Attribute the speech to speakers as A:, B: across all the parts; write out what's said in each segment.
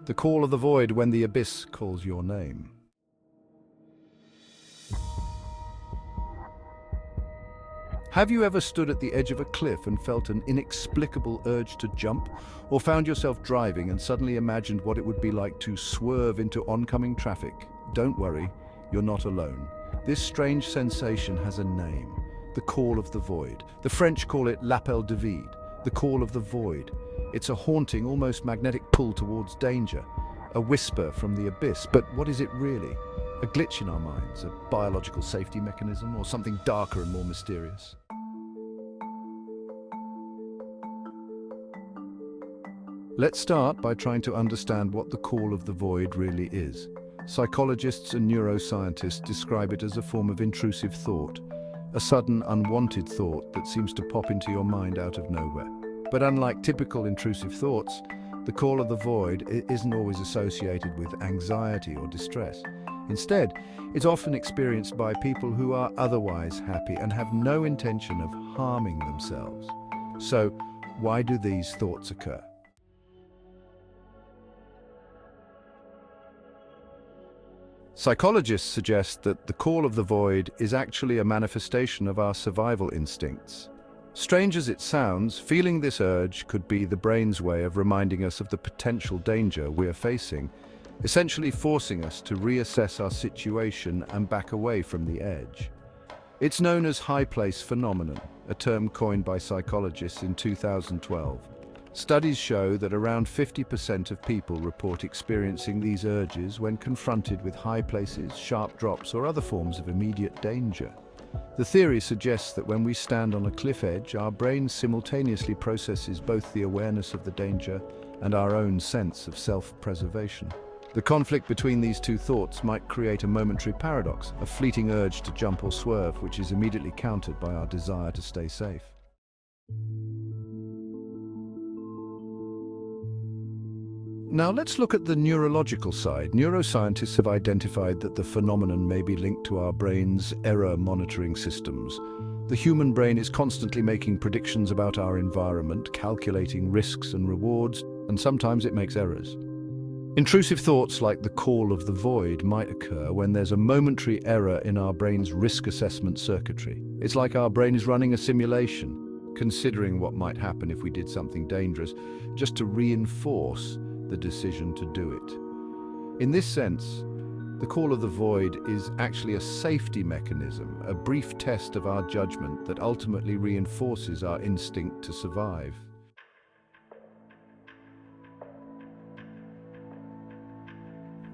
A: The call of the void when the abyss calls your name. Have you ever stood at the edge of a cliff and felt an inexplicable urge to jump? Or found yourself driving and suddenly imagined what it would be like to swerve into oncoming traffic? Don't worry, you're not alone. This strange sensation has a name: the call of the void. The French call it l'appel du vide, the call of the void. It's a haunting, almost magnetic pull towards danger, a whisper from the abyss. But what is it really? A glitch in our minds, a biological safety mechanism, or something darker and more mysterious? Let's start by trying to understand what the call of the void really is. Psychologists and neuroscientists describe it as a form of intrusive thought, a sudden, unwanted thought that seems to pop into your mind out of nowhere. But unlike typical intrusive thoughts, the call of the void isn't always associated with anxiety or distress. Instead, it's often experienced by people who are otherwise happy and have no intention of harming themselves. So, why do these thoughts occur? Psychologists suggest that the call of the void is actually a manifestation of our survival instincts. Strange as it sounds, feeling this urge could be the brain's way of reminding us of the potential danger we're facing, essentially forcing us to reassess our situation and back away from the edge. It's known as high place phenomenon, a term coined by psychologists in 2012. Studies show that around 50% of people report experiencing these urges when confronted with high places, sharp drops, or other forms of immediate danger. The theory suggests that when we stand on a cliff edge, our brain simultaneously processes both the awareness of the danger and our own sense of self-preservation. The conflict between these two thoughts might create a momentary paradox, a fleeting urge to jump or swerve, which is immediately countered by our desire to stay safe. Now let's look at the neurological side. Neuroscientists have identified that the phenomenon may be linked to our brain's error monitoring systems. The human brain is constantly making predictions about our environment, calculating risks and rewards, and sometimes it makes errors. Intrusive thoughts like the call of the void might occur when there's a momentary error in our brain's risk assessment circuitry. It's like our brain is running a simulation, considering what might happen if we did something dangerous, just to reinforce the decision to do it. In this sense, the call of the void is actually a safety mechanism, a brief test of our judgment that ultimately reinforces our instinct to survive.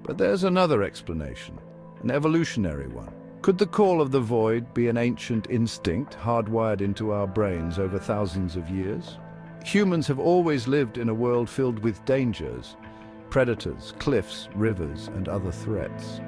A: But there's another explanation, an evolutionary one. Could the call of the void be an ancient instinct hardwired into our brains over thousands of years? Humans have always lived in a world filled with dangers, predators, cliffs, rivers, and other threats.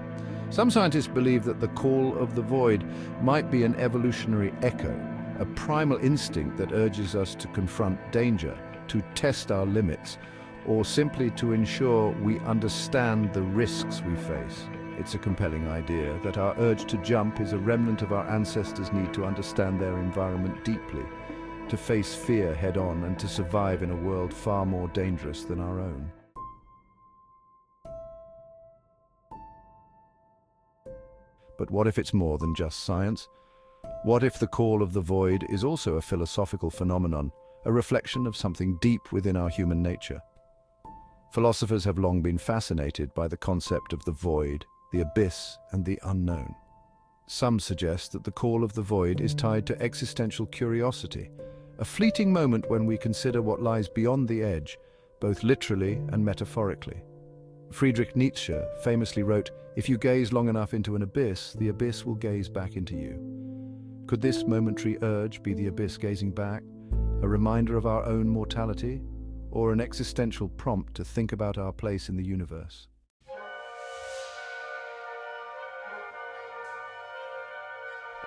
A: Some scientists believe that the call of the void might be an evolutionary echo, a primal instinct that urges us to confront danger, to test our limits, or simply to ensure we understand the risks we face. It's a compelling idea that our urge to jump is a remnant of our ancestors' need to understand their environment deeply, to face fear head-on and to survive in a world far more dangerous than our own. But what if it's more than just science? What if the call of the void is also a philosophical phenomenon, a reflection of something deep within our human nature? Philosophers have long been fascinated by the concept of the void, the abyss, and the unknown. Some suggest that the call of the void is tied to existential curiosity, a fleeting moment when we consider what lies beyond the edge, both literally and metaphorically. Friedrich Nietzsche famously wrote, "If you gaze long enough into an abyss, the abyss will gaze back into you." Could this momentary urge be the abyss gazing back, a reminder of our own mortality, or an existential prompt to think about our place in the universe?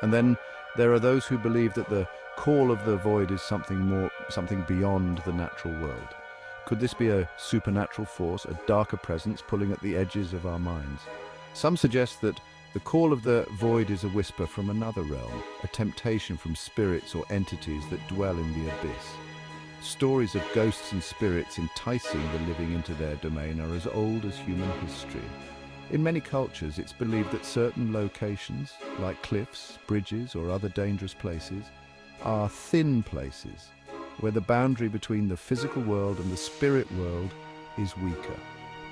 A: And then there are those who believe that the call of the void is something beyond the natural world. Could this be a supernatural force, a darker presence pulling at the edges of our minds? Some suggest that the call of the void is a whisper from another realm, a temptation from spirits or entities that dwell in the abyss. Stories of ghosts and spirits enticing the living into their domain are as old as human history. In many cultures, it's believed that certain locations, like cliffs, bridges, or other dangerous places, are thin places, where the boundary between the physical world and the spirit world is weaker.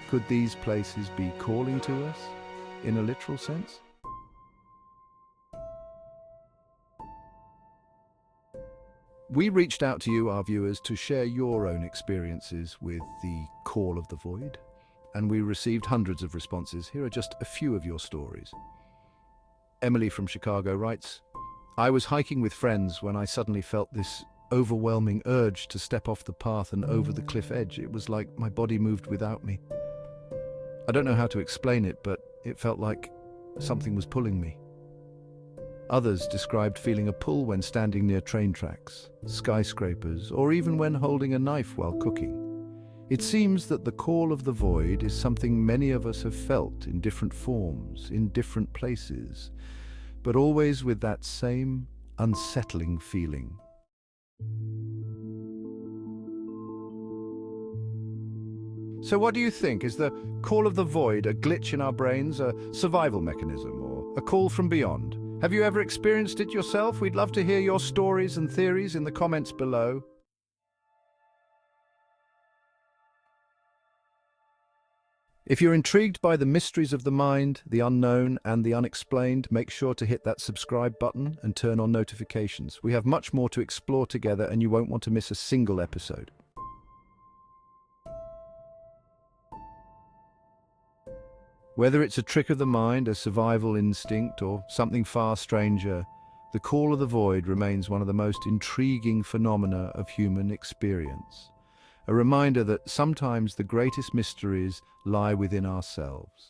A: Could these places be calling to us, in a literal sense? We reached out to you, our viewers, to share your own experiences with the call of the void, and we received hundreds of responses. Here are just a few of your stories. Emily from Chicago writes, "I was hiking with friends when I suddenly felt this overwhelming urge to step off the path and over the cliff edge. It was like my body moved without me. I don't know how to explain it, but it felt like something was pulling me." Others described feeling a pull when standing near train tracks, skyscrapers, or even when holding a knife while cooking. It seems that the call of the void is something many of us have felt in different forms, in different places, but always with that same unsettling feeling. So what do you think? Is the call of the void a glitch in our brains, a survival mechanism, or a call from beyond? Have you ever experienced it yourself? We'd love to hear your stories and theories in the comments below. If you're intrigued by the mysteries of the mind, the unknown, and the unexplained, make sure to hit that subscribe button and turn on notifications. We have much more to explore together, and you won't want to miss a single episode. Whether it's a trick of the mind, a survival instinct, or something far stranger, the call of the void remains one of the most intriguing phenomena of human experience. A reminder that sometimes the greatest mysteries lie within ourselves.